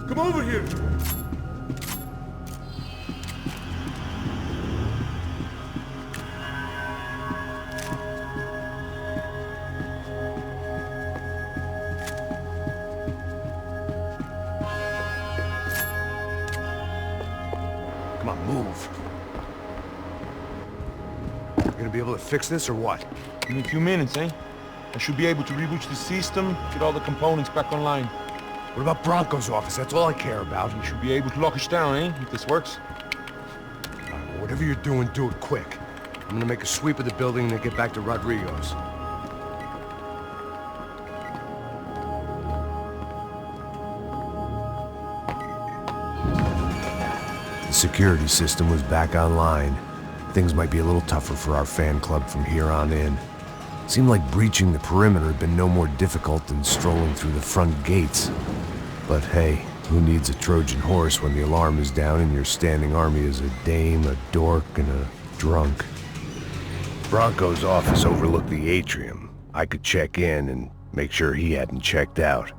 Come over here! Come on, move. You gonna be able to fix this or what? In a few minutes, eh? I should be able to reboot the system, get all the components back online. What about Bronco's office? That's all I care about. You should be able to lock us down, eh? If this works. All right, well, whatever you're doing, do it quick. I'm gonna make a sweep of the building and then get back to Rodrigo's. The security system was back online. Things might be a little tougher for our fan club from here on in. Seemed like breaching the perimeter had been no more difficult than strolling through the front gates. But hey, who needs a Trojan horse when the alarm is down and your standing army is a dame, a dork, and a drunk? Bronco's office overlooked the atrium. I could check in and make sure he hadn't checked out.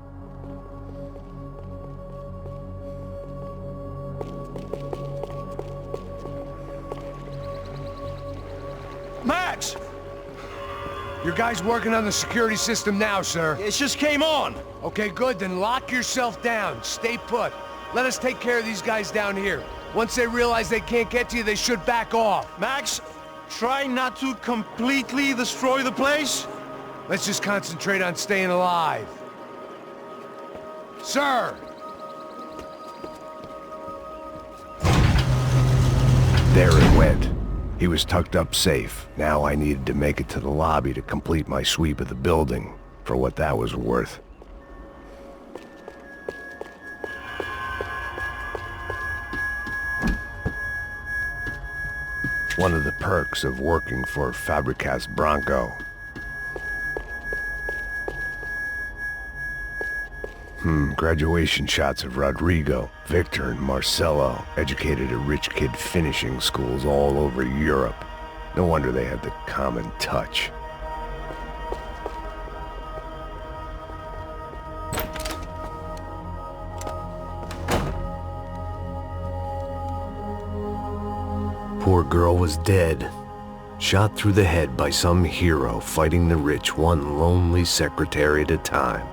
Max! Your guy's working on the security system now, sir. It just came on. Okay, good. Then lock yourself down. Stay put. Let us take care of these guys down here. Once they realize they can't get to you, they should back off. Max, try not to completely destroy the place. Let's just concentrate on staying alive. Sir! There it went. He was tucked up safe. Now I needed to make it to the lobby to complete my sweep of the building, for what that was worth. One of the perks of working for Fabricas Bronco. Graduation shots of Rodrigo, Victor, and Marcelo, educated at rich kid finishing schools all over Europe. No wonder they had the common touch. Poor girl was dead. Shot through the head by some hero fighting the rich one lonely secretary at a time.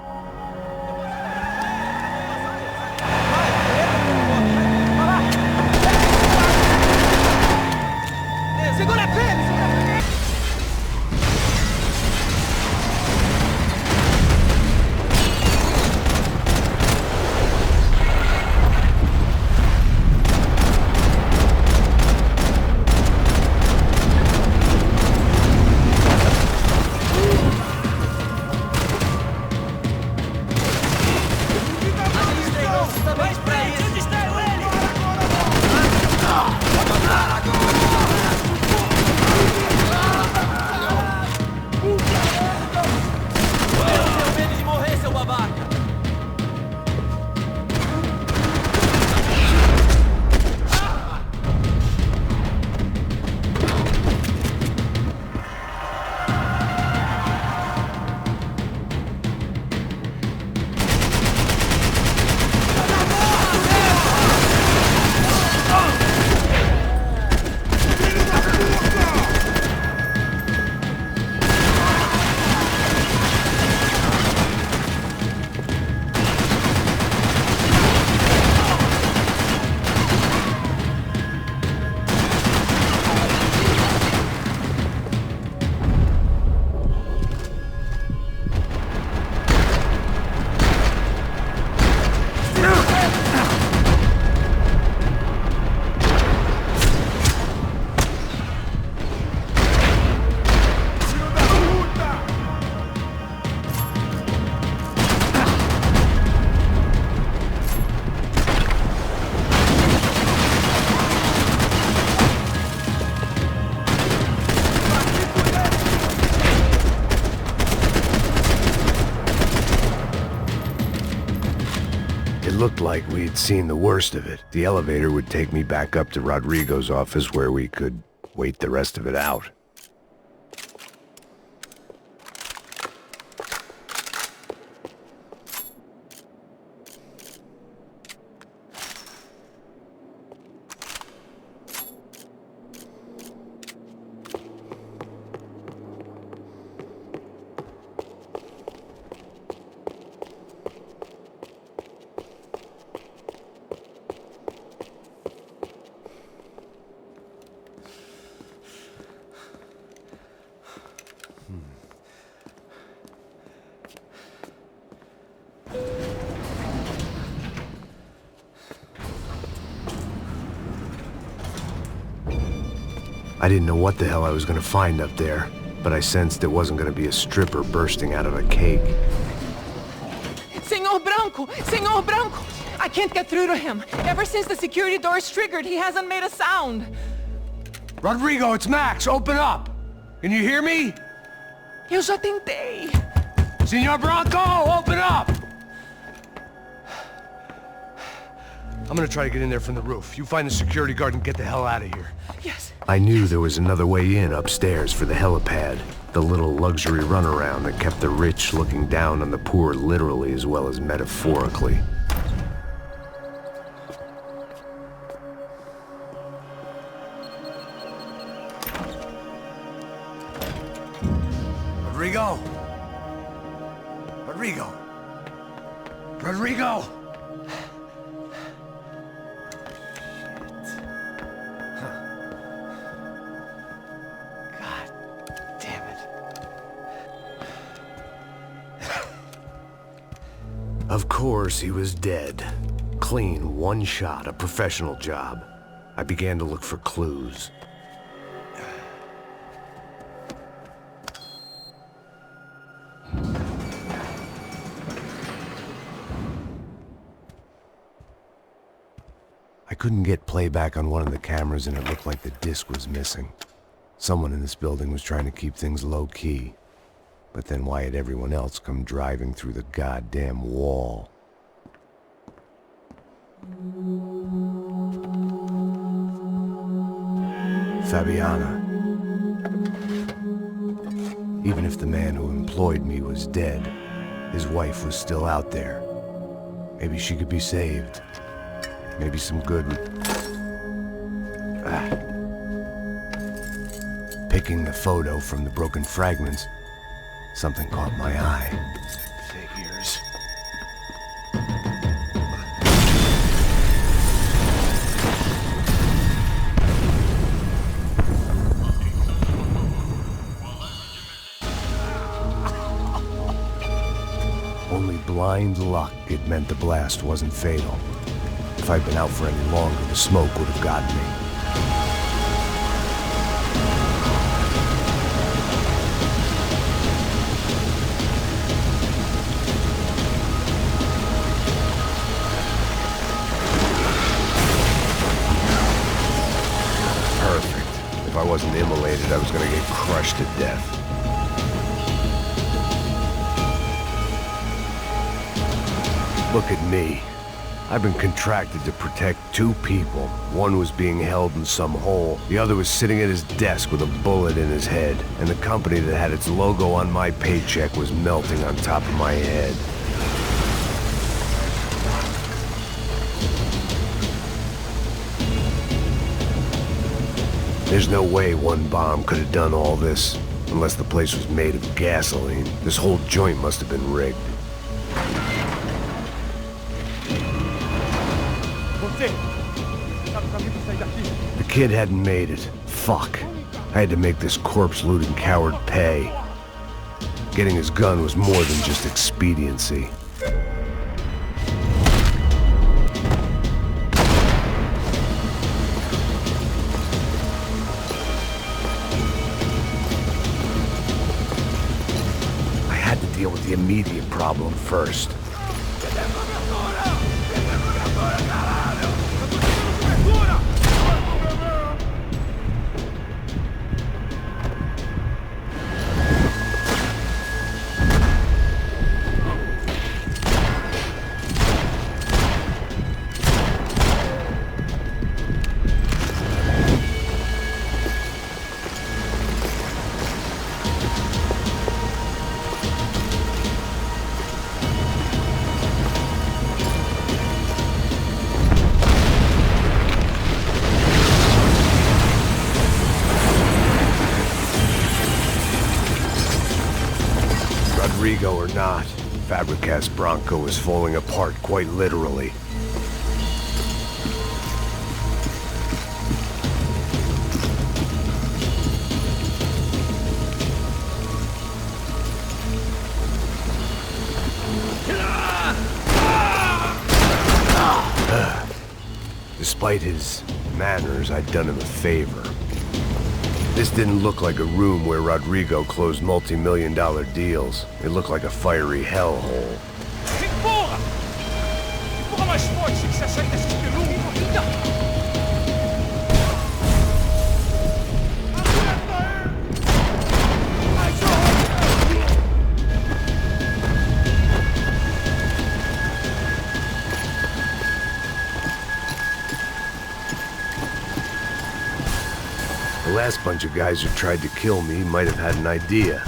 It looked like we'd seen the worst of it. The elevator would take me back up to Rodrigo's office where we could wait the rest of it out. I didn't know what the hell I was gonna find up there, but I sensed it wasn't gonna be a stripper bursting out of a cake. Senor Branco! Senor Branco! I can't get through to him. Ever since the security door is triggered, he hasn't made a sound. Rodrigo, it's Max! Open up! Can you hear me? Eu já tentei. Senor Branco, open up! I'm gonna try to get in there from the roof. You find the security guard and get the hell out of here. Yes. I knew there was another way in upstairs for the helipad. The little luxury runaround that kept the rich looking down on the poor literally as well as metaphorically. Rodrigo! Rodrigo! Rodrigo! Of course, he was dead. Clean, one shot, a professional job. I began to look for clues. I couldn't get playback on one of the cameras and it looked like the disc was missing. Someone in this building was trying to keep things low-key. But then why had everyone else come driving through the goddamn wall? Fabiana. Even if the man who employed me was dead, his wife was still out there. Maybe she could be saved. Maybe some good... Picking the photo from the broken fragments, something caught my eye. Figures. Only blind luck it meant the blast wasn't fatal. If I'd been out for any longer, the smoke would have gotten me. If I wasn't immolated, I was gonna get crushed to death. Look at me. I've been contracted to protect two people. One was being held in some hole. The other was sitting at his desk with a bullet in his head. And the company that had its logo on my paycheck was melting on top of my head. There's no way one bomb could have done all this, unless the place was made of gasoline. This whole joint must have been rigged. The kid hadn't made it. Fuck. I had to make this corpse-looting coward pay. Getting his gun was more than just expediency. Deal with the immediate problem first. Fabricast Bronco is falling apart quite literally. Despite his manners, I'd done him a favor. This didn't look like a room where Rodrigo closed multi-million-dollar deals. It looked like a fiery hellhole. Porra! Porra mais forte se quiser sair desse espelunco, corrida! The last bunch of guys who tried to kill me might have had an idea.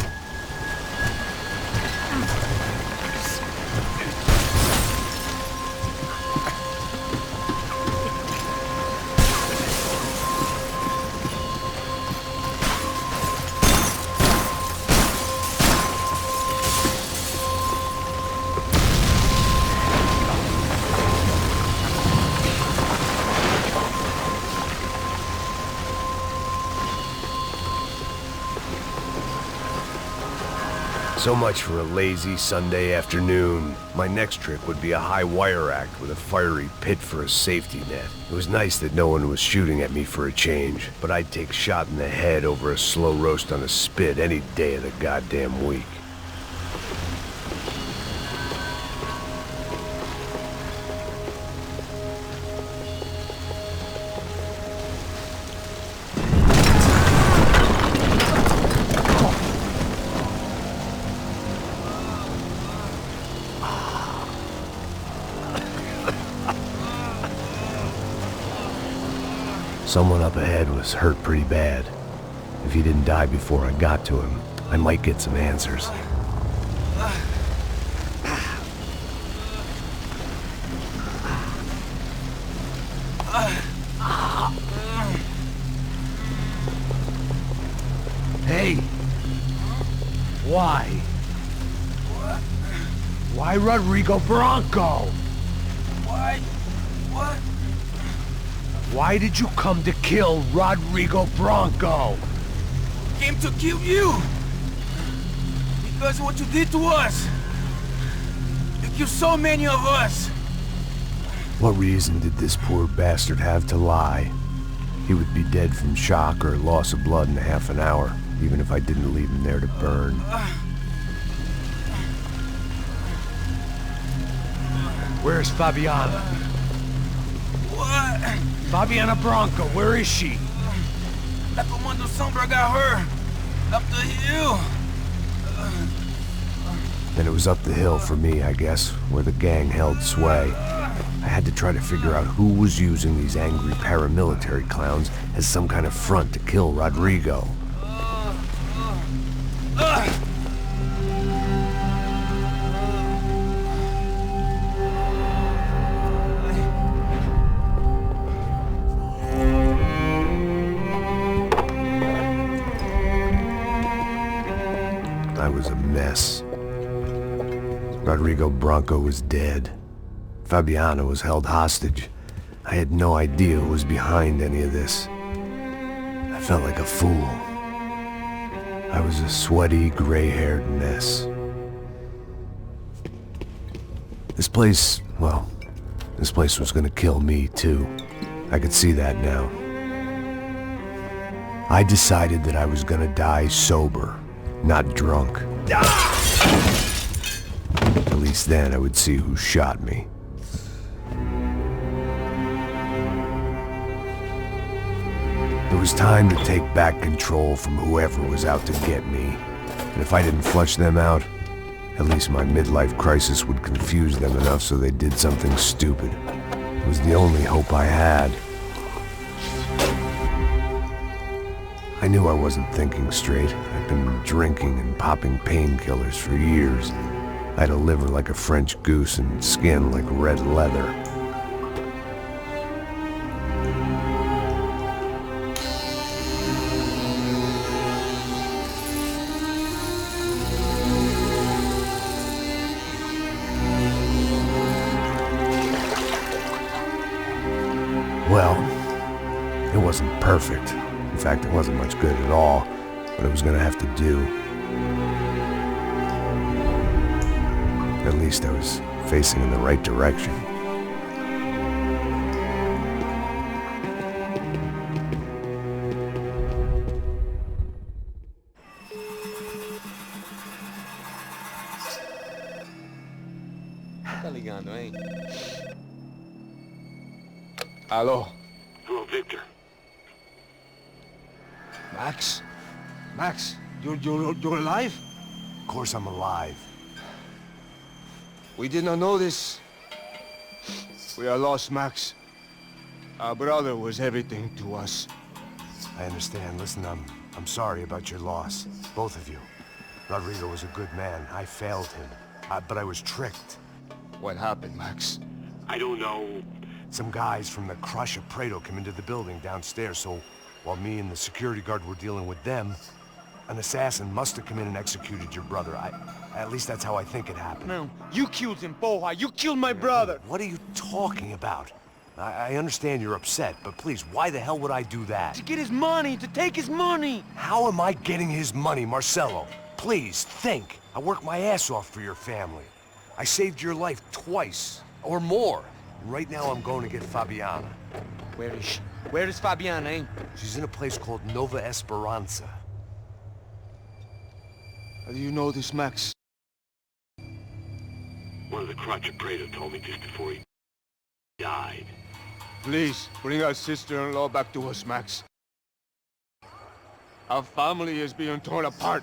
So much for a lazy Sunday afternoon. My next trick would be a high wire act with a fiery pit for a safety net. It was nice that no one was shooting at me for a change, but I'd take shot in the head over a slow roast on a spit any day of the goddamn week. Someone up ahead was hurt pretty bad. If he didn't die before I got to him, I might get some answers. Hey! Why? Why Rodrigo Bronco? Why? What? Why did you come to kill Rodrigo Bronco? Came to kill you! Because of what you did to us! You killed so many of us! What reason did this poor bastard have to lie? He would be dead from shock or loss of blood in half an hour, even if I didn't leave him there to burn. Where's Fabiana? What? Fabiana Bronco, where is she? La Comando Sombra got her! Up the hill! Then it was up the hill for me, I guess, where the gang held sway. I had to try to figure out who was using these angry paramilitary clowns as some kind of front to kill Rodrigo. I was a mess. Rodrigo Bronco was dead. Fabiana was held hostage. I had no idea who was behind any of this. I felt like a fool. I was a sweaty, gray-haired mess. This place, well, this place was gonna kill me too. I could see that now. I decided that I was gonna die sober, not drunk. At least then I would see who shot me. It was time to take back control from whoever was out to get me. And if I didn't flush them out, at least my midlife crisis would confuse them enough so they did something stupid. It was the only hope I had. I knew I wasn't thinking straight. I'd been drinking and popping painkillers for years. I had a liver like a French goose and skin like red leather. wasn't perfect. In fact, it wasn't much good at all, but it was gonna have to do. At least I was facing in the right direction. Tá ligando, hein? Alô? Hello, Victor. Max? Max, you're alive? Of course I'm alive. We did not know this. We are lost, Max. Our brother was everything to us. I understand. Listen, I'm sorry about your loss. Both of you. Rodrigo was a good man. I failed him. But I was tricked. What happened, Max? I don't know. Some guys from the Crush of Prado came into the building downstairs, so while me and the security guard were dealing with them, an assassin must have come in and executed your brother. At least that's how I think it happened. No, you killed him, porra. You killed my brother. What are you talking about? I understand you're upset, but please, why the hell would I do that? To get his money, to take his money. How am I getting his money, Marcelo? Please, think. I worked my ass off for your family. I saved your life twice, or more. Right now I'm going to get Fabiana. Where is she? Where is Fabiana, eh? She's in a place called Nova Esperanza. How do you know this, Max? One of the crotch of Prado told me just before he died. Please, bring our sister-in-law back to us, Max. Our family is being torn apart.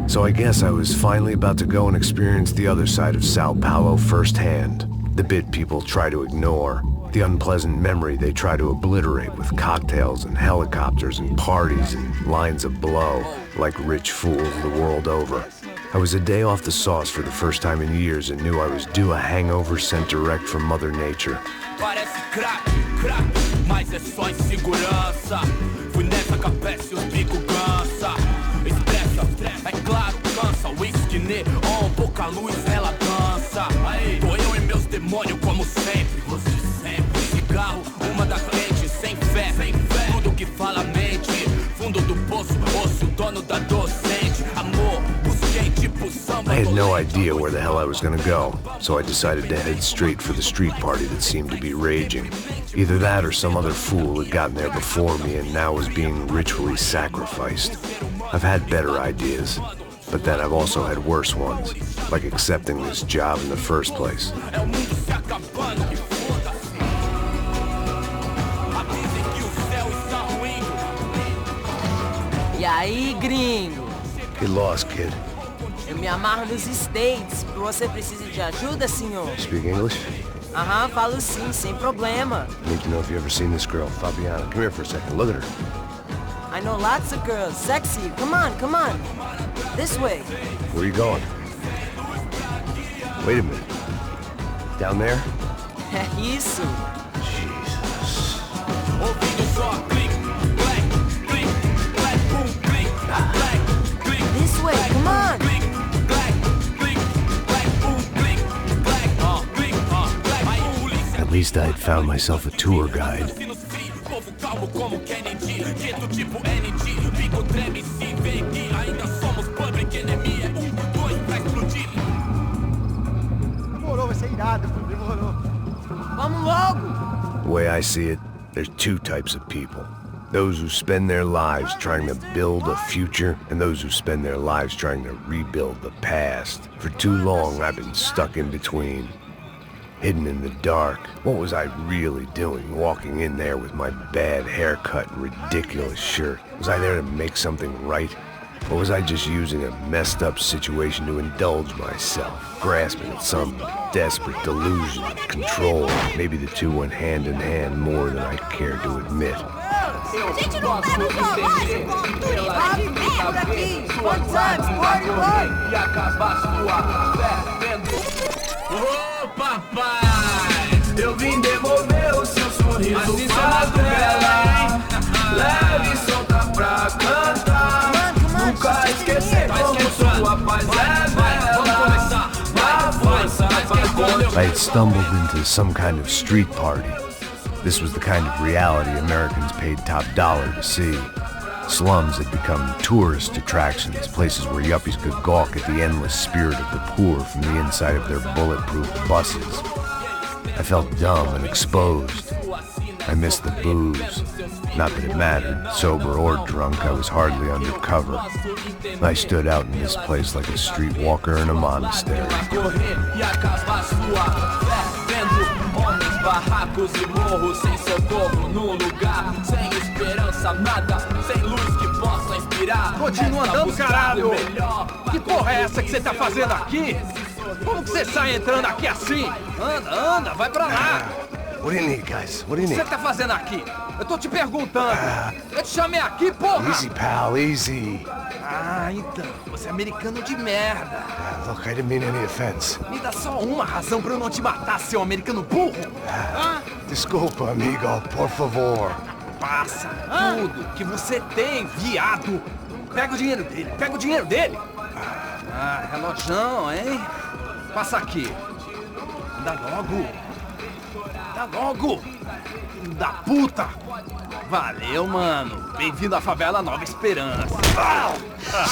So I guess I was finally about to go and experience the other side of Sao Paulo firsthand. The bit people try to ignore. The unpleasant memory they try to obliterate with cocktails and helicopters and parties and lines of blow, like rich fools the world over. I was a day off the sauce for the first time in years and knew I was due a hangover sent direct from Mother Nature. Parece crack, crack, mas é só insegurança. Fui nessa capete, os bico cansa. Expressa, é claro, cansa. Whisky, neon, pouca luz, ela dança. Tô eu e meus demônios como sempre. Cigarro, uma da frente, sem fé. Tudo que fala a mente. Fundo do poço, osso, dono da docente. Amor, busquei tipo samba. I had no idea where the hell I was gonna go, so I decided to head straight for the street party that seemed to be raging. Either that or some other fool had gotten there before me and now was being ritually sacrificed. I've had better ideas, but then I've also had worse ones, like accepting this job in the first place. E aí, gringo? Get lost, kid. Eu me amarro nos States. Você precisa de ajuda, senhor? Speak English? Aham, falo sim, sem problema. Need to know if you ever seen this girl, Fabiana. Come here for a second. Look at her. I know lots of girls. Sexy. Come on, come on. This way. Where are you going? Wait a minute. Down there? Isso. Jesus. This way, come on. At least I'd found myself a tour guide. Vamos logo. The way I see it, there's two types of people. Those who spend their lives trying to build a future, and those who spend their lives trying to rebuild the past. For too long, I've been stuck in between. Hidden in the dark. What was I really doing, walking in there with my bad haircut and ridiculous shirt? Was I there to make something right? Or was I just using a messed up situation to indulge myself, grasping at some desperate delusion of control? Maybe the two went hand in hand more than I care to admit. A gente não leva o trabalho com turismo por aqui. One time, party life. E acabar sua fé vendo. Ô papai, eu vim devolver o seu sorriso. Assim só dela. I had stumbled into some kind of street party. This was the kind of reality Americans paid top dollar to see. Slums had become tourist attractions, places where yuppies could gawk at the endless spirit of the poor from the inside of their bulletproof buses. I felt dumb and exposed. I missed the booze. Not that it mattered. Sober or drunk, I was hardly undercover. I stood out in this place like a streetwalker in a monastery. Barracos e morros sem socorro num lugar sem esperança, nada, sem luz que possa inspirar. Continua andando, caralho! Que porra é essa que você tá fazendo aqui? Como que você sai entrando aqui assim? Anda, vai pra lá! What do you need, guys? What do you O que need? você tá fazendo aqui? Eu tô te perguntando. Eu te chamei aqui, porra! Easy, pal, easy. Ah, então, você é americano de merda. Look, I didn't mean any offense. Me dá só uma razão pra eu não te matar, seu americano burro. Desculpa, amigo, por favor. Passa tudo que você tem, viado. Pega o dinheiro dele, Ah, relojão, hein? Passa aqui. Dá logo. Filho da puta. Valeu, mano. Bem-vindo à favela Nova Esperança.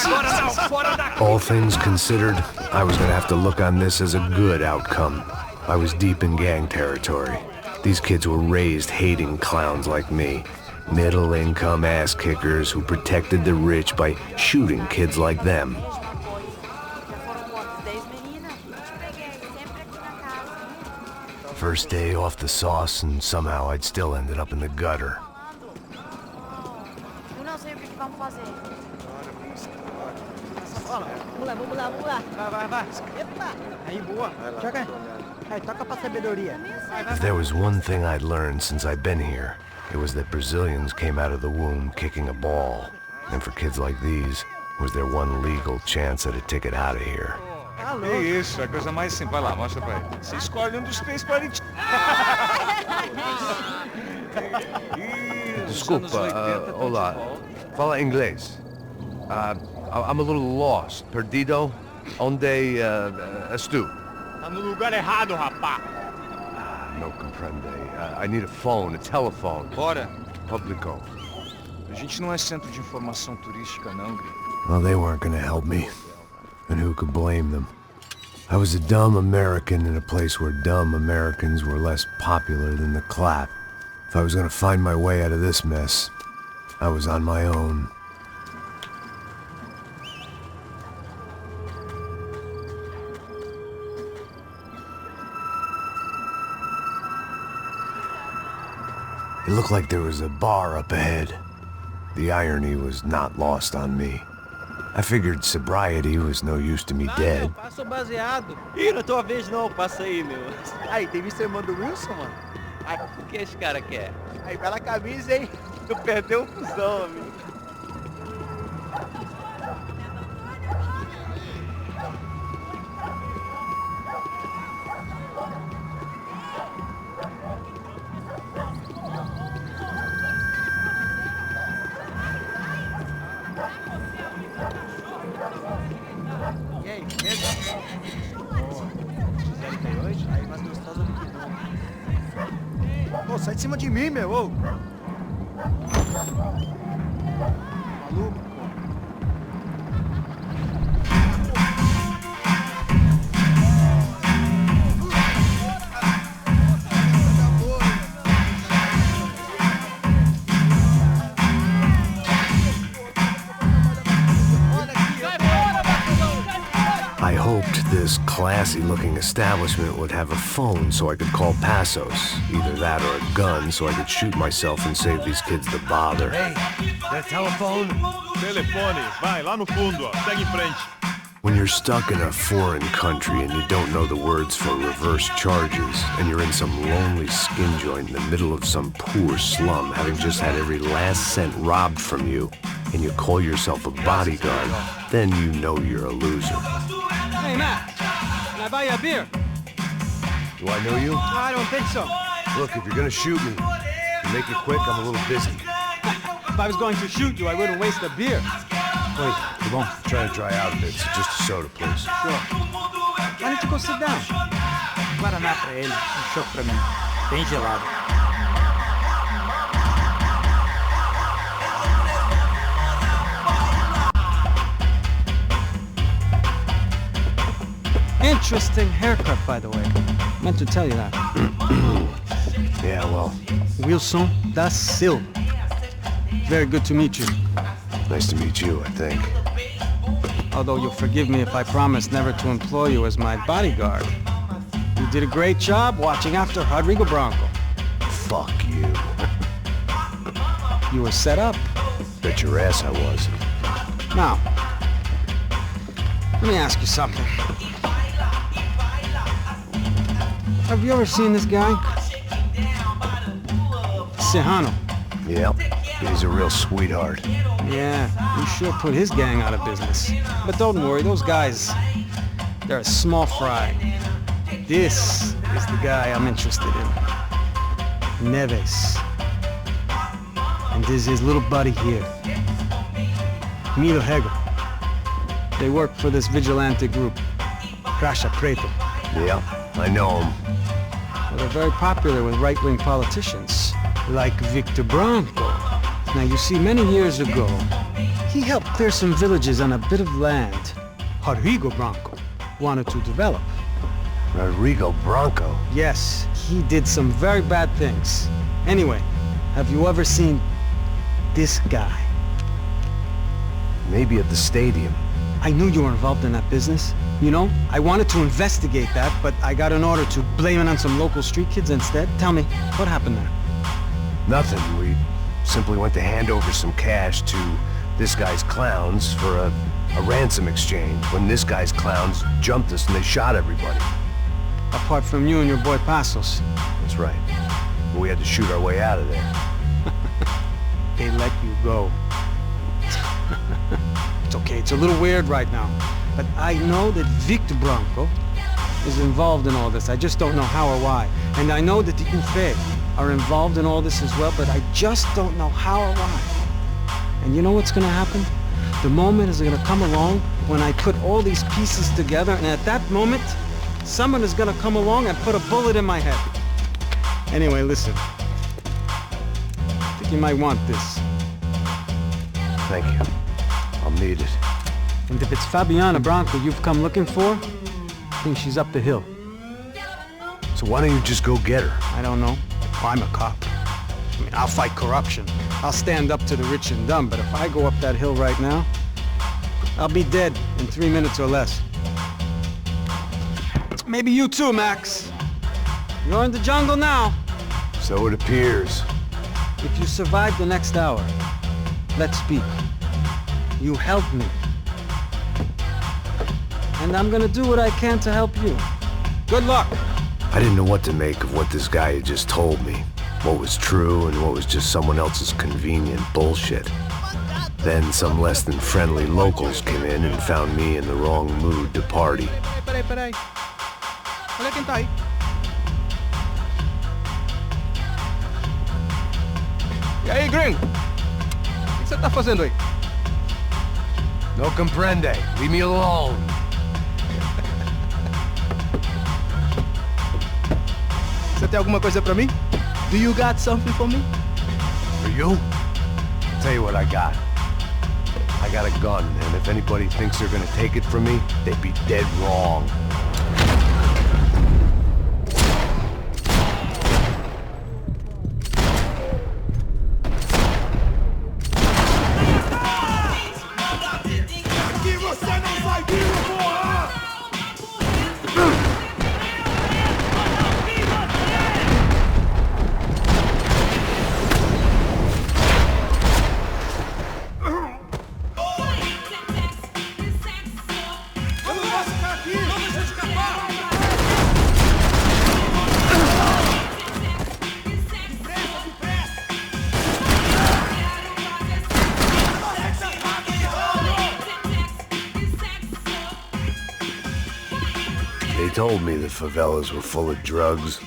Agora não, fora daqui. All things considered, I was gonna have to look on this as a good outcome. I was deep in gang territory. These kids were raised hating clowns like me. Middle-income ass-kickers who protected the rich by shooting kids like them. First day off the sauce, and somehow I'd still ended up in the gutter. Eu não sei o que vamos fazer. Vamos lá. Vai. Epa! Aí, boa. Joga. Aí, toca pra sabedoria. If there was one thing I'd learned since I'd been here, it was that Brazilians came out of the womb kicking a ball. And for kids like these, was their one legal chance at a ticket out of here. Que isso, é a coisa mais simples. Vai lá, mostra pra ele. Você escolhe um dos três para ele. Desculpa, olá. Fala inglês. I'm a little lost. Perdido? Onde estou? Tá no lugar errado, rapá. No comprende. I need a phone, a telephone. Bora. Publico. A gente não é centro de informação turística, não, Gri. Well, they weren't gonna help me. And who could blame them? I was a dumb American in a place where dumb Americans were less popular than the clap. If I was gonna find my way out of this mess, I was on my own. It looked like there was a bar up ahead. The irony was not lost on me. I figured sobriety was no use to me dead. Meu, passa o baseado. Ih, não é tua vez não, passa aí, meu. Aí, tem visto a irmã do Wilson, mano? Ai, o que esse cara quer? Aí, bela camisa, hein? Tu perdeu o fusão, amigo. E aí, beleza? Aí, mais gostosa do que não. Pô, sai de cima de mim, meu! Ô. Maluco, pô. I hoped this classy-looking establishment would have a phone so I could call Passos. Either that or a gun so I could shoot myself and save these kids the bother. Hey, that telephone? Telefone, vai, lá no fundo, ó. Segue em frente. When you're stuck in a foreign country and you don't know the words for reverse charges, and you're in some lonely skin joint in the middle of some poor slum, having just had every last cent robbed from you, and you call yourself a bodyguard, then you know you're a loser. Hey, Matt. Can I buy you a beer? Do I know you? I don't think so. Look, if you're gonna shoot me, make it quick, I'm a little busy. If I was going to shoot you, I wouldn't waste a beer. Wait, come on. Try to dry out a bit, so just a soda, please. Sure. Why don't you go sit down? Guaraná pra ele, chopp pra mim. Bem gelado. Interesting haircut, by the way. Meant to tell you that. Yeah, well, Wilson da Silva. Very good to meet you. nice to meet you, I think. Although you'll forgive me if I promise never to employ you as my bodyguard. You did a great job watching after Rodrigo Branco. Fuck you. You were set up. Bet your ass I was. Now, let me ask you something. Have you ever seen this guy? Serrano. Yep, he's a real sweetheart. Yeah, you sure put his gang out of business. But don't worry, those guys, they're a small fry. This is the guy I'm interested in. Neves. And this is his little buddy here. Milo Hegel. They work for this vigilante group, Crasha Preto. Yeah, I know him. Well, they're very popular with right-wing politicians, like Victor Branco. Now, you see, many years ago, he helped clear some villages on a bit of land Rodrigo Branco wanted to develop. Rodrigo Branco? Yes, he did some very bad things. Anyway, have you ever seen this guy? Maybe at the stadium. I knew you were involved in that business. You know, I wanted to investigate that, but I got an order to blame it on some local street kids instead. Tell me, what happened there? Nothing. We simply went to hand over some cash to this guy's clowns for a ransom exchange when this guy's clowns jumped us and they shot everybody. Apart from you and your boy Passos. That's right. But we had to shoot our way out of there. They let you go. It's okay, it's a little weird right now. But I know that Victor Branco is involved in all this. I just don't know how or why. And I know that the UFE are involved in all this as well, but I just don't know how or why. And you know what's gonna happen? The moment is gonna come along when I put all these pieces together, and at that moment, someone is gonna come along and put a bullet in my head. Anyway, listen. I think you might want this. Thank you. I'll need it. And if it's Fabiana Branco you've come looking for, I think she's up the hill. So why don't you just go get her? I don't know. I'm a cop. I mean, I'll fight corruption. I'll stand up to the rich and dumb, but if I go up that hill right now, I'll be dead in 3 minutes or less. Maybe you too, Max. You're in the jungle now. So it appears. If you survive the next hour, let's speak. You helped me. And I'm gonna do what I can to help you. Good luck! I didn't know what to make of what this guy had just told me. What was true and what was just someone else's convenient bullshit. Then some less than friendly locals came in and found me in the wrong mood to party. Peraí. Olha quem tá aí. E aí, gringo? O que você tá fazendo aí? No comprende. Leave me alone. Você tem alguma coisa pra mim? Do you got something for me? For you? I'll tell you what I got. I got a gun, and if anybody thinks they're gonna take it from me, they'd be dead wrong. They told me the favelas were full of drugs.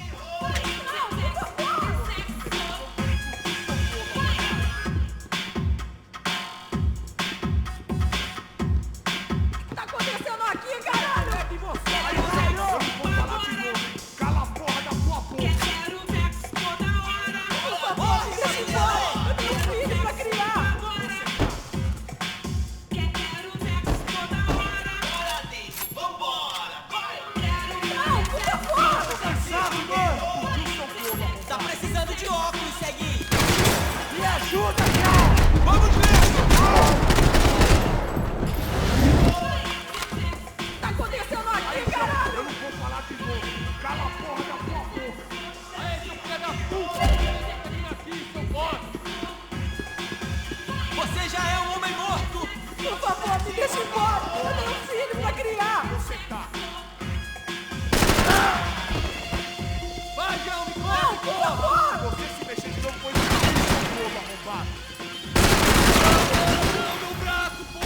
Deixa embora! Eu tenho filhos pra criar! Vai, João, me corre! Não, por favor! Você se mexer de novo, foi um arrombado! Meu braço, porra!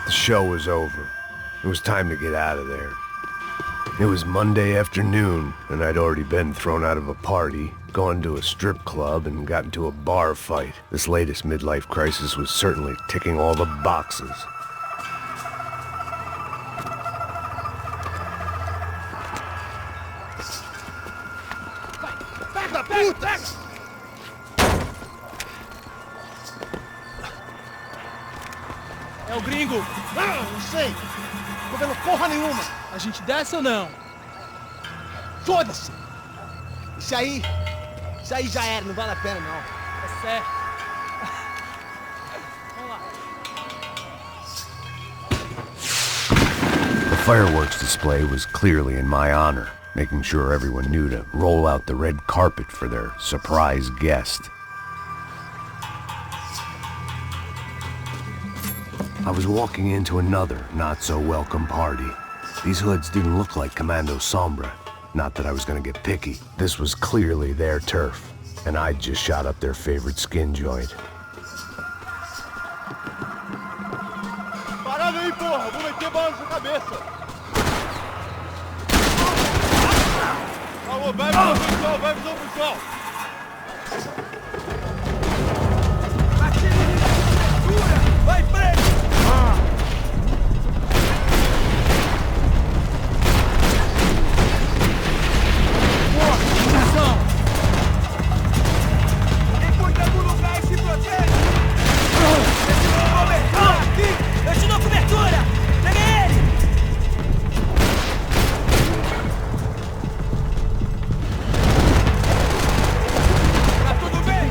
The show was over. It was time to get out of there. It was Monday afternoon, and I'd already been thrown out of a party, gone to a strip club, and got into a bar fight. This latest midlife crisis was certainly ticking all the boxes. Pega, puta! É o gringo! Não sei! Tô vendo porra nenhuma! A gente desce ou não? Foda-se! Isso aí já era, não vale a pena não. É certo. Vamos lá. The fireworks display was clearly in my honor, making sure everyone knew to roll out the red carpet for their surprise guest. I was walking into another not-so-welcome party. These hoods didn't look like Commando Sombra. Not that I was gonna get picky. This was clearly their turf, and I'd just shot up their favorite skin joint. Parada aí, porra! Vou meter bala na sua cabeça! Alô, vai visão pro sol, vai visão pro sol! Vai, preso! Eu te dou cobertura! Peguei ele! Tá tudo bem?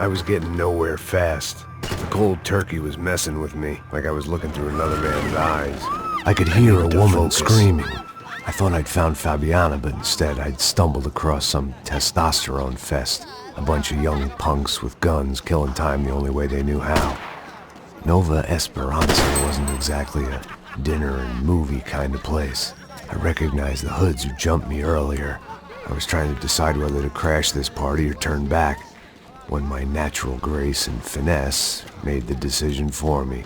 I was getting nowhere fast. The cold turkey was messing with me, like I was looking through another man's eyes. I could hear a woman screaming. I thought I'd found Fabiana, but instead I'd stumbled across some testosterone fest. A bunch of young punks with guns killing time the only way they knew how. Nova Esperanza wasn't exactly a dinner and movie kind of place. I recognized the hoods who jumped me earlier. I was trying to decide whether to crash this party or turn back, when my natural grace and finesse made the decision for me.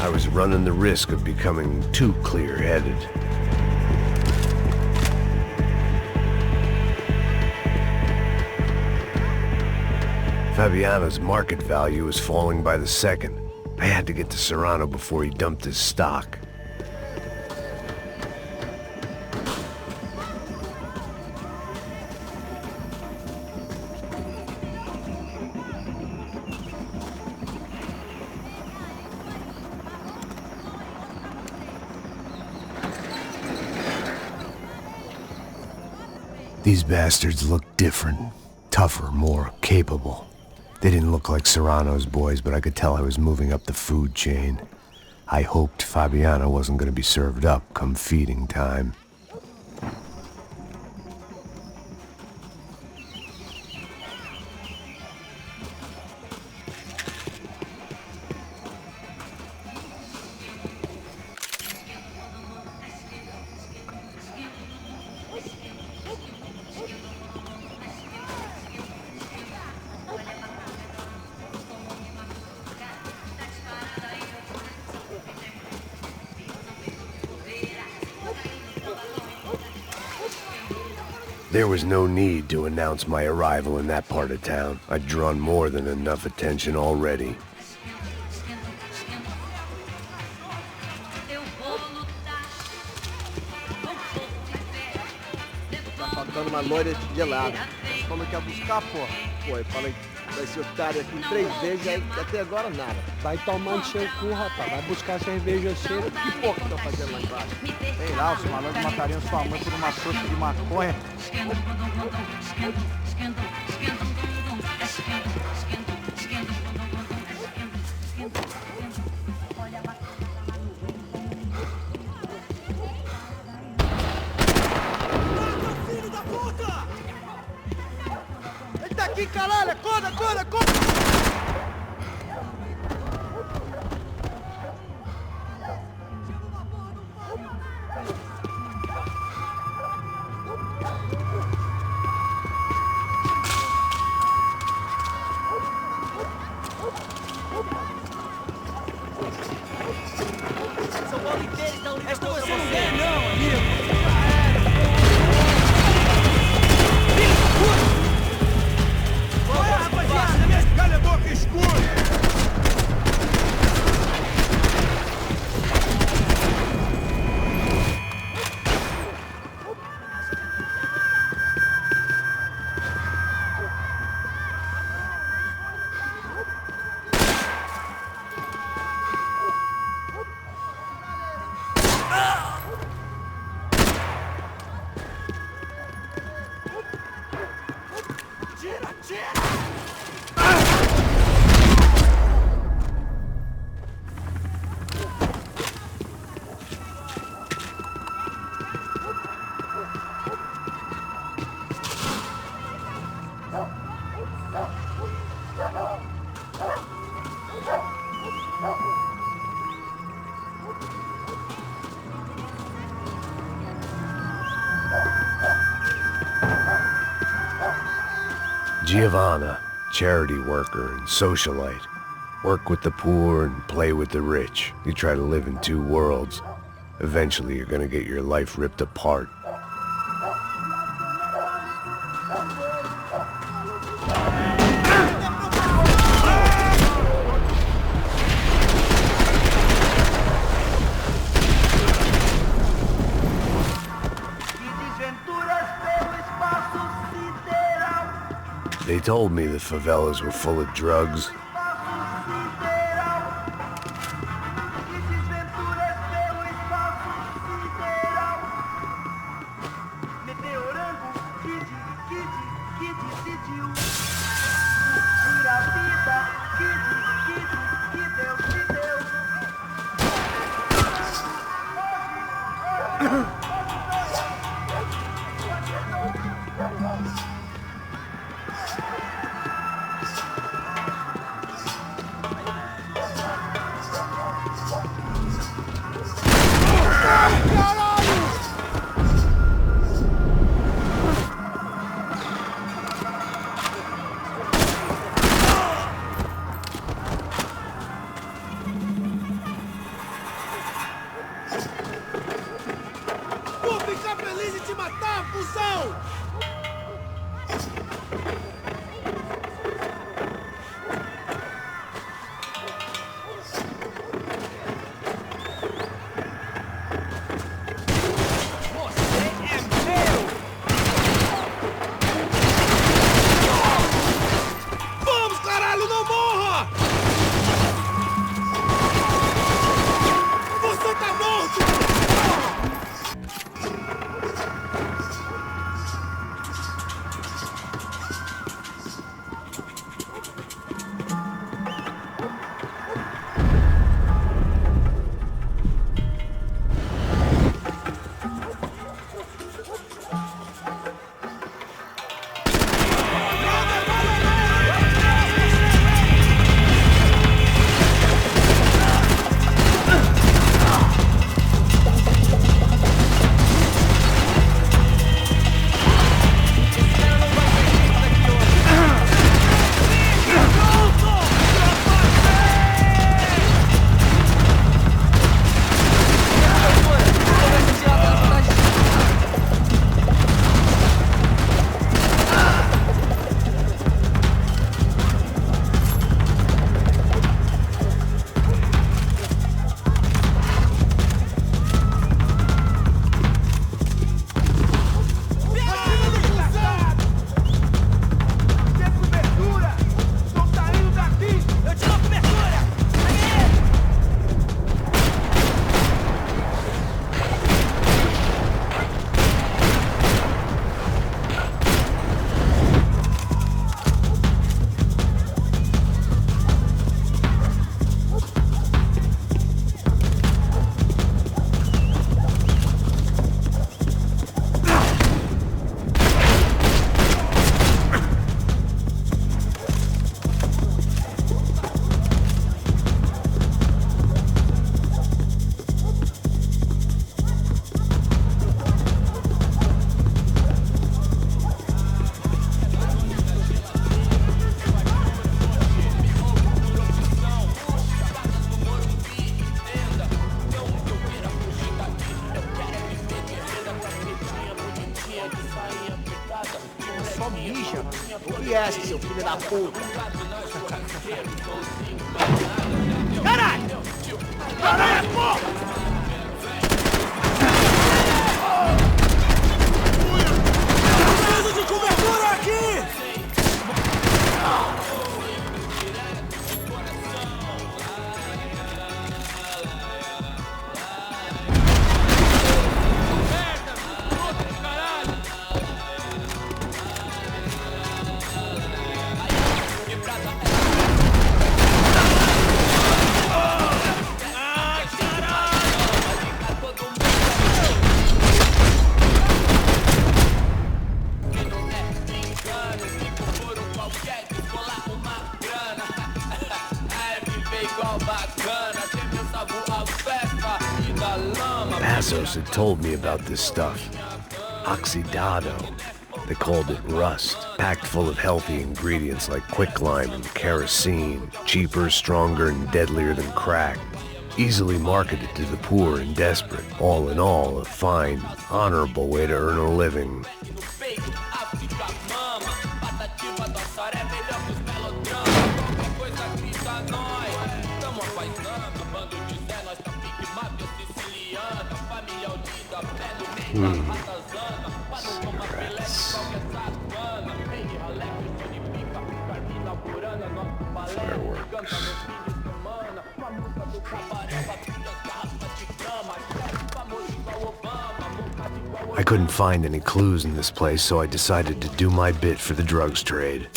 I was running the risk of becoming too clear-headed. Fabiano's market value was falling by the second. I had to get to Serrano before he dumped his stock. These bastards looked different, tougher, more capable. They didn't look like Serrano's boys, but I could tell I was moving up the food chain. I hoped Fabiano wasn't going to be served up come feeding time. There was no need to announce my arrival in that part of town. I'd drawn more than enough attention already. Tá faltando uma loira gelada. Como que ia buscar, porra? Pô, eu falei pra esse otário aqui 3 vezes e até agora nada. Vai tomando seu cu, rapaz. Vai buscar cerveja cedo. Que porra que estão fazendo lá embaixo? Sei lá, os malandros matariam sua mãe por uma trouxa de maconha. Filho da puta! Ele tá aqui, caralho! Acorda, acorda, acorda! São Paulo inteiro estão ligando Esta pra você não você. ganha, não, amigo! Qual é, rapaziada? Calha a boca, escuro! Tira, tira! Giovanna, charity worker and socialite. Work with the poor and play with the rich. You try to live in 2 worlds. Eventually you're gonna get your life ripped apart. They told me the favelas were full of drugs. te matar, cuzão! Vamos, caralho, não morra! Você tá morto! Só mija. O que é, seu filho da puta? Caralho! Caralho, porra! Preciso de cobertura aqui! Passos had told me about this stuff. Oxidado. They called it rust, packed full of healthy ingredients like quicklime and kerosene, cheaper, stronger, and deadlier than crack. Easily marketed to the poor and desperate. All in all, a fine, honorable way to earn a living. Cigarettes. Fireworks. I couldn't find any clues in this place, so I decided to do my bit for the drugs trade.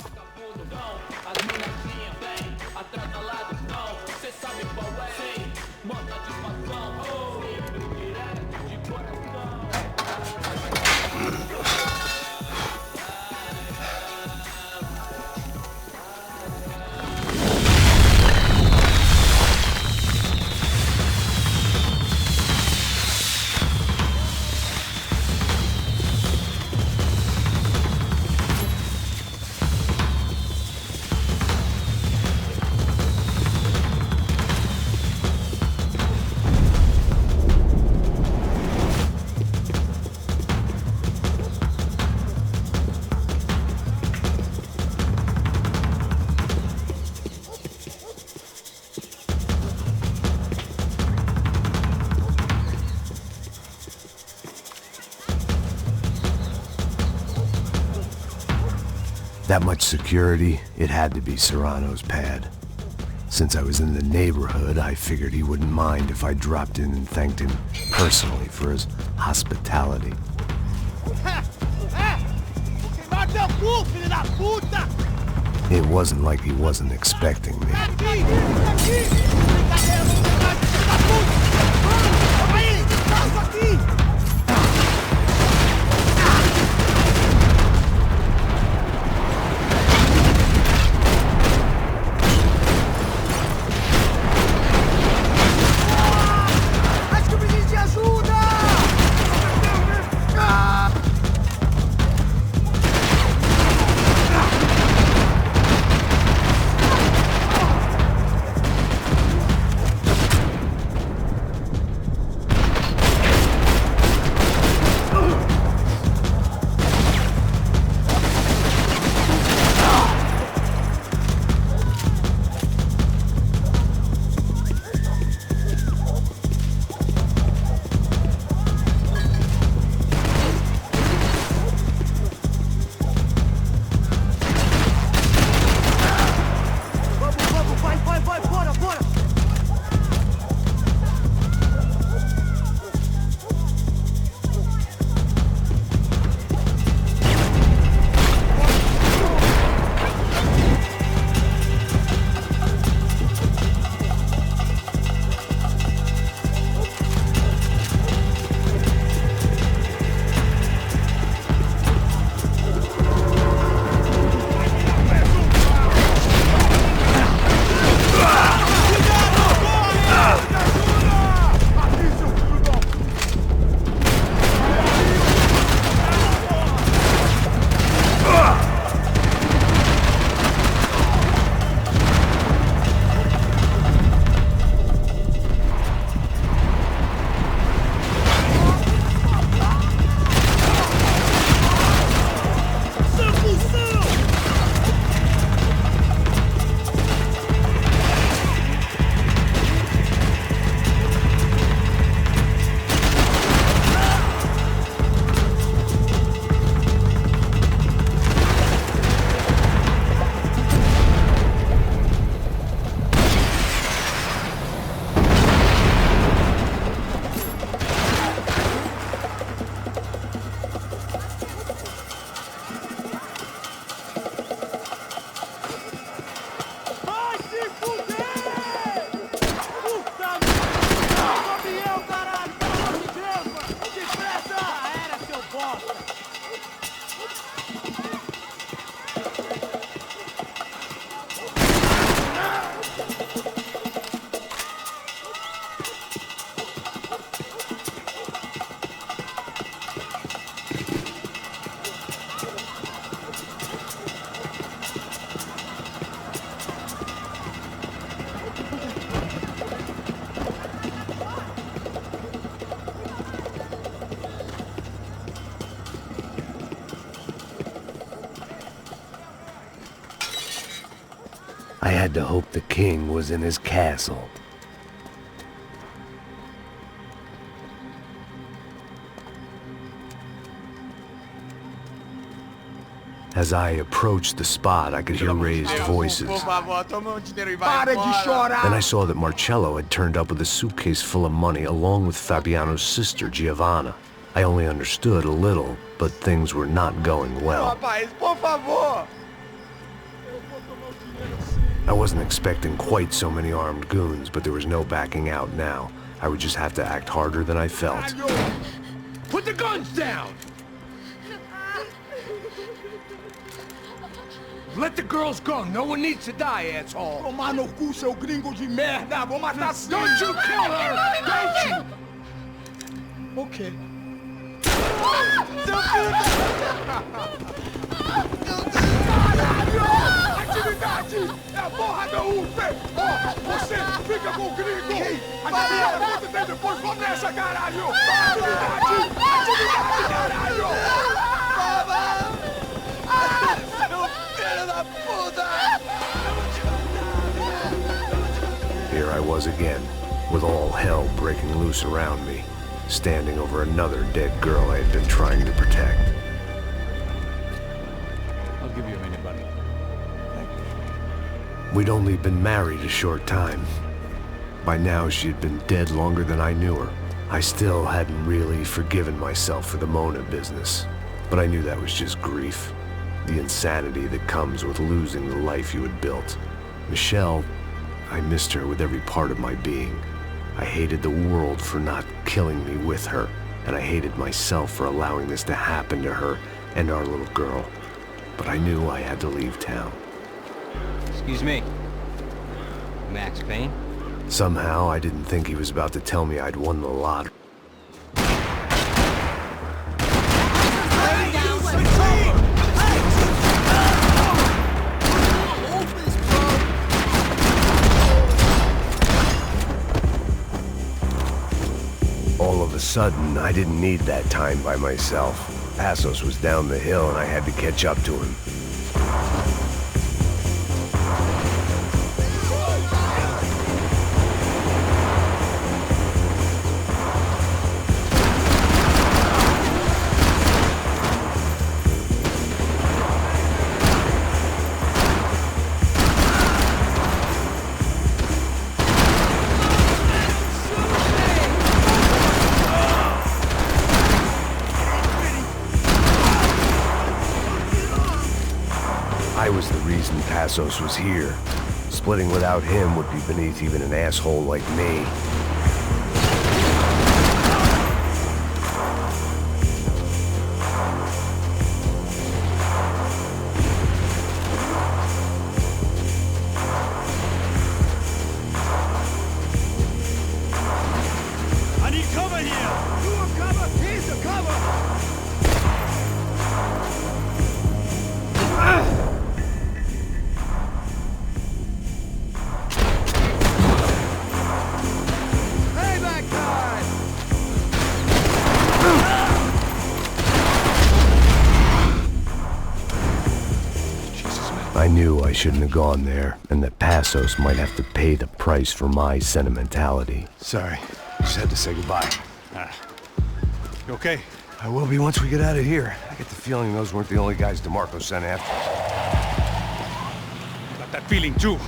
That much security, it had to be Serrano's pad. Since I was in the neighborhood, I figured he wouldn't mind if I dropped in and thanked him personally for his hospitality. It wasn't like he wasn't expecting me. I had to hope the king was in his castle. As I approached the spot, I could hear raised voices. Then I saw that Marcello had turned up with a suitcase full of money along with Fabiano's sister, Giovanna. I only understood a little, but things were not going well. I wasn't expecting quite so many armed goons, but there was no backing out now. I would just have to act harder than I felt. Put the guns down! Let the girls go. No one needs to die, asshole. Tomar no cu, seu gringo de merda. Vou matar sim. Don't you kill her! Don't you? Okay. Seu filho Caralho! Atividade! É a porra da UP! Você fica com o gringo! Adivinha quanto tem depois? Vamos nessa, caralho! Atividade! Atividade, caralho! Here I was again, with all hell breaking loose around me, standing over another dead girl I had been trying to protect. I'll give you a minute, buddy. We'd only been married a short time. By now, she had been dead longer than I knew her. I still hadn't really forgiven myself for the Mona business, but I knew that was just grief. The insanity that comes with losing the life you had built. Michelle, I missed her with every part of my being. I hated the world for not killing me with her, and I hated myself for allowing this to happen to her and our little girl. But I knew I had to leave town. Excuse me. Max Payne? Somehow, I didn't think he was about to tell me I'd won the lottery. All of a sudden, I didn't need that time by myself. Passos was down the hill and I had to catch up to him. I was the reason Passos was here. Splitting without him would be beneath even an asshole like me. I need cover here! You want cover? Here's the cover! I knew I shouldn't have gone there, and that Passos might have to pay the price for my sentimentality. Sorry, just had to say goodbye. You okay? I will be once we get out of here. I get the feeling those weren't the only guys DeMarco sent after. Got that feeling too.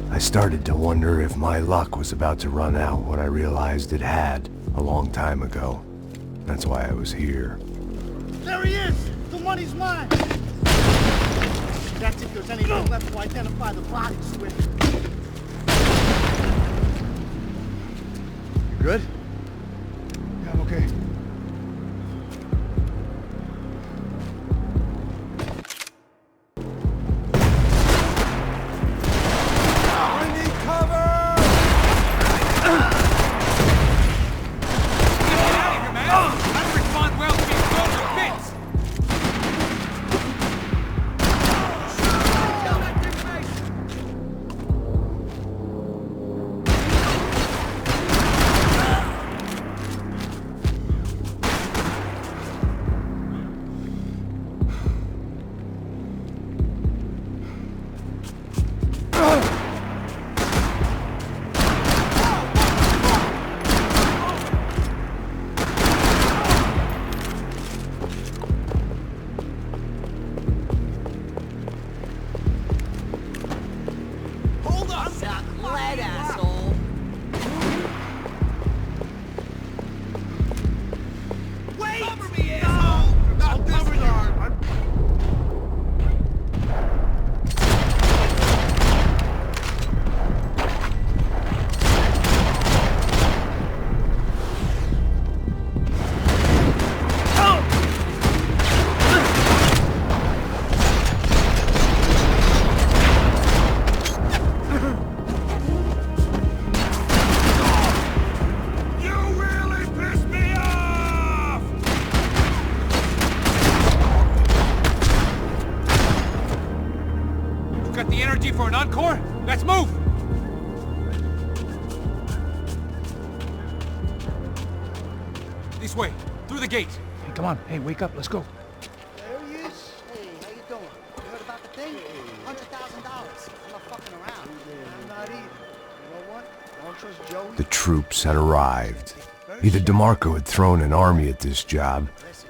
I started to wonder if my luck was about to run out when I realized it had a long time ago. That's why I was here. There he is! The money's mine! That's if there's anything left to identify the bodies with. You good? Yeah, I'm okay. For an encore? Let's move! This way. gate. Hey, come on. Hey, wake up. Let's go. There he is. Hey, how you doing? You heard about the thing? $100,000. I'm not fucking around. I'm not either. You know what? I don't trust Joey. The troops had arrived. Either DeMarco had thrown an army at this job,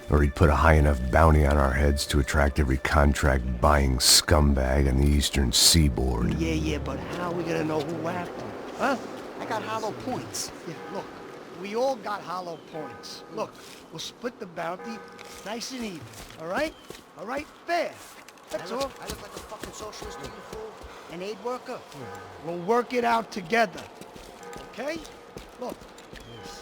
or he'd put a high enough bounty on our heads to attract every contract-buying scumbag on the eastern seaboard. Yeah, but how are we gonna know who whacked him? Huh? I got hollow points. Yeah, look, we all got hollow points. Look, we'll split the bounty nice and even, all right? All right? Fair. That's all. I look like a fucking socialist to you, fool. An aid worker? We'll work it out together, okay? Look,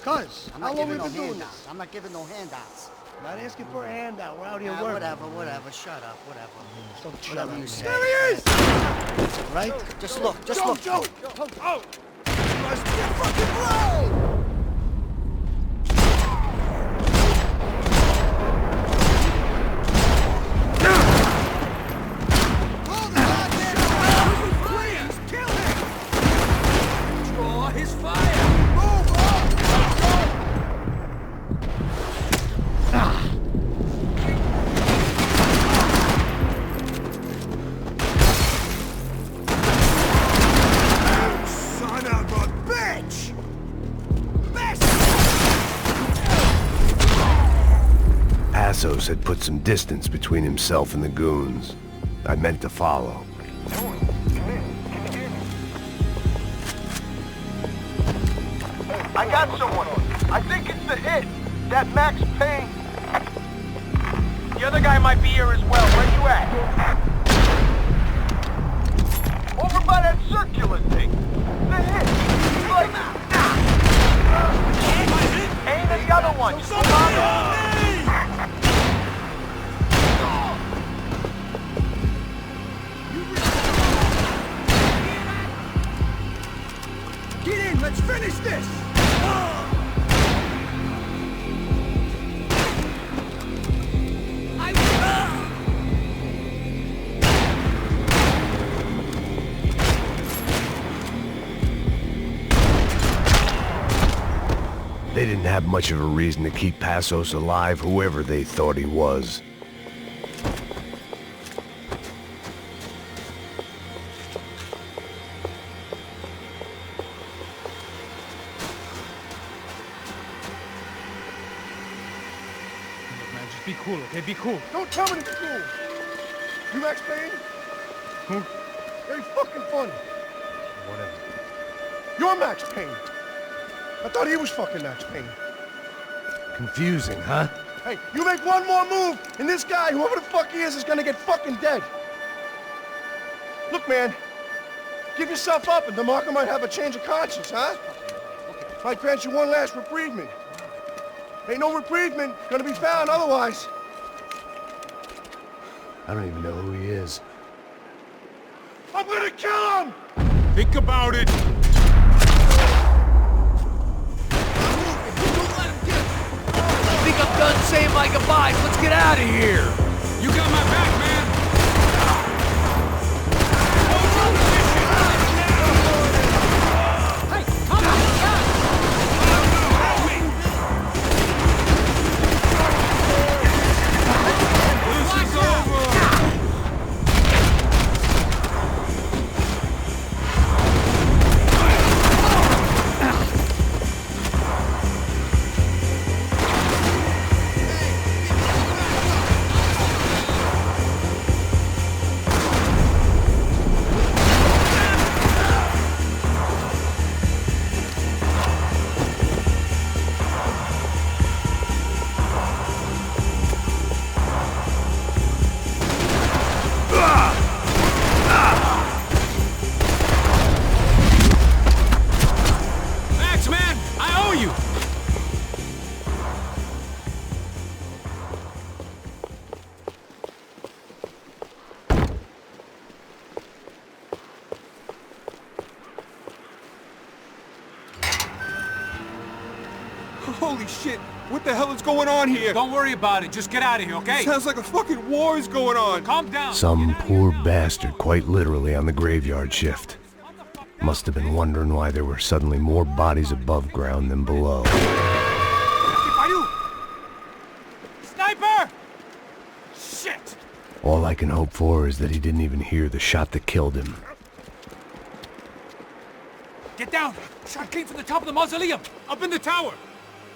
cuz, how long we been doing this? I'm not giving no handouts. Not asking for a handout. We're out here working. Whatever. Shut up, whatever. Don't shut up. There he is! Right? Just look, look. Joe! Oh! You must be a fucking blow! Passos had put some distance between himself and the goons. I meant to follow. I got someone. I think it's the hit. That Max Payne. The other guy might be here as well. Where you at? Over by that circular thing. The hit. He's like... Ain't the other one. You come on. Get in, let's finish this! They didn't have much of a reason to keep Passos alive, whoever they thought he was. Be cool, okay? Be cool. Don't tell me to be cool. You Max Payne? Who? Very fucking funny. Whatever. You're Max Payne. I thought he was fucking Max Payne. Confusing, huh? Hey, you make one more move, and this guy, whoever the fuck he is gonna get fucking dead. Look, man. Give yourself up, and DeMarco might have a change of conscience, huh? Might grant you one last reprievement. Ain't no reprievement gonna be found otherwise. I don't even know who he is. I'm gonna kill him! Think about it! I think I'm done saying my goodbyes. Let's get out of here. You got my back, man! Holy shit! What the hell is going on here? Don't worry about it. Just get out of here, okay? Sounds like a fucking war is going on. Calm down. Some poor bastard quite literally on the graveyard shift. Must have been wondering why there were suddenly more bodies above ground than below. All I can hope for is that he didn't even hear the shot that killed him. Get down! Shot came from the top of the mausoleum! Up in the tower!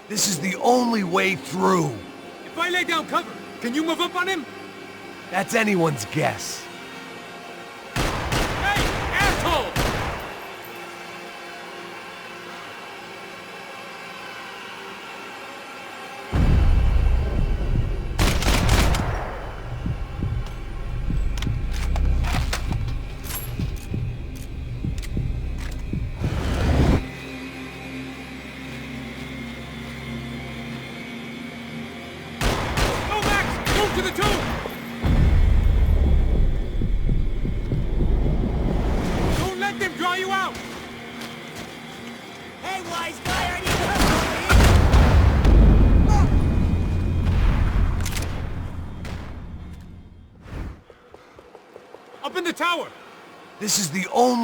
This is the only way through. If I lay down cover, can you move up on him? That's anyone's guess. Hey, asshole! To the tomb! Don't let them draw you out! Hey, wise guy, I need help! Up in the tower! This is the only